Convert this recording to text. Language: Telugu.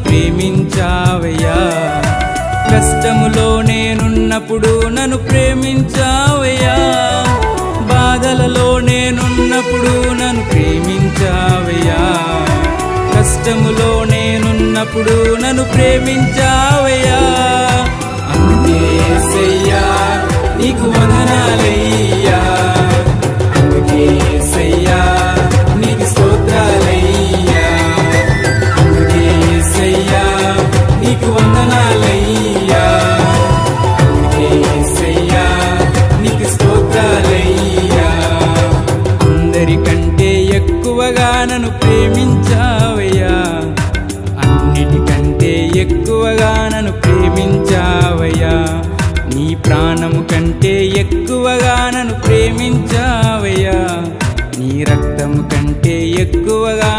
ప్రేమించావయ్యా, కష్టములో నేనున్నప్పుడు నన్ను ప్రేమించావయ్యా, బాధలలో నేనున్నప్పుడు నన్ను ప్రేమించావయ్యా, కష్టములో నేనున్నప్పుడు నన్ను ప్రేమించావయ్యా. అందుకే యేసయ్యా నీకు వందనాలయ్యా, అందుకే యేసయ్యా నీకు స్తోత్రాలయ్యా, అందుకే యేసయ్యా నీకు వందనాలయ్యా, అందుకే యేసయ్యా నీకు స్తోత్రాలయ్యా. అందరికంటే ఎక్కువగా నన్ను ప్రేమించావయ్యా, అన్నిటికంటే ఎక్కువగా నన్ను ప్రేమించావయ్యా, నీ ప్రాణము కంటే ఎక్కువగా నన్ను ప్రేమించావయ్యా, నీ రక్తము కంటే ఎక్కువగా